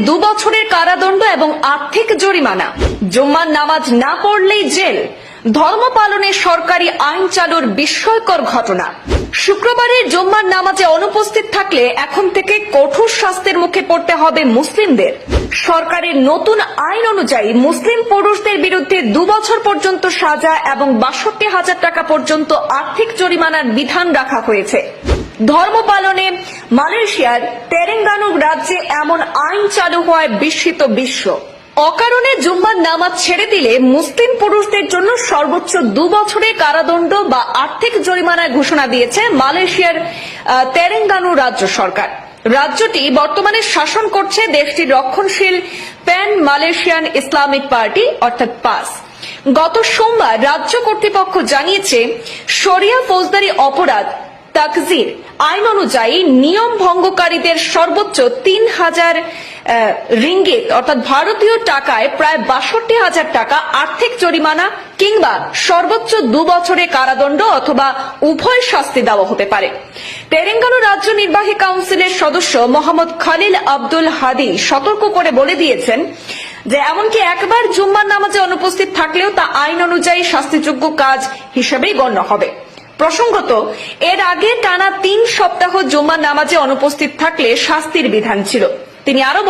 2 বছরের কারাদণ্ড এবং আর্থিক জরিমানা। জুম্মার নামাজ না পড়লেই জেল। ধর্ম পালনে সরকারি আইন চালুর বিস্ময়কর ঘটনা। শুক্রবারের জুম্মার নামাজে অনুপস্থিত থাকলে এখন থেকে কঠোর শাস্তির মুখে পড়তে হবে মুসলিমদের। সরকারের নতুন আইন অনুযায়ী মুসলিম পুরুষদের বিরুদ্ধে 2 বছর পর্যন্ত সাজা এবং 62,000 টাকা পর্যন্ত আর্থিক জরিমানার বিধান রাখা হয়েছে। ধর্ম পালনে মালয়েশিয়ার তেরেঙ্গানু রাজ্যে এমন আইন চালু হওয়ায় বিস্মিত বিশ্ব। অকারণে জুম্মার নামাজ ছেড়ে দিলে মুসলিম পুরুষদের জন্য সর্বোচ্চ 2 বছরের কারাদণ্ড বা আর্থিক জরিমানার ঘোষণা দিয়েছে মালয়েশিয়ার তেরেঙ্গানু রাজ্য সরকার। রাজ্যটি বর্তমানে শাসন করছে দেশটির রক্ষণশীল প্যান মালয়েশিয়ান ইসলামিক পার্টি অর্থাৎ পাস। গত সোমবার রাজ্য কর্তৃপক্ষ জানিয়েছে, শরিয়া ফৌজদারি অপরাধ তাকজির আইন অনুযায়ী নিয়ম ভঙ্গকারীদের সর্বোচ্চ 3,000 রিঙ্গিত অর্থাৎ ভারতীয় টাকায় প্রায় 62,000 টাকা আর্থিক জরিমানা কিংবা সর্বোচ্চ 2 বছরের কারাদণ্ড অথবা উভয় শাস্তি দেওয়া হতে পারে। তেরেঙ্গানু রাজ্য নির্বাহী কাউন্সিলের সদস্য মোহাম্মদ খালিল আব্দুল হাদি সতর্ক করে বলে দিয়েছেন যে এমনকি একবার জুম্মার নামাজে অনুপস্থিত থাকলেও তা আইন অনুযায়ী শাস্তিযোগ্য কাজ হিসেবেই গণ্য হবে। প্রসঙ্গত, এর আগে টানা 3 সপ্তাহ জুম্মার নামাজে অনুপস্থিত থাকলে শাস্তির বিধান ছিল। তিনি আরো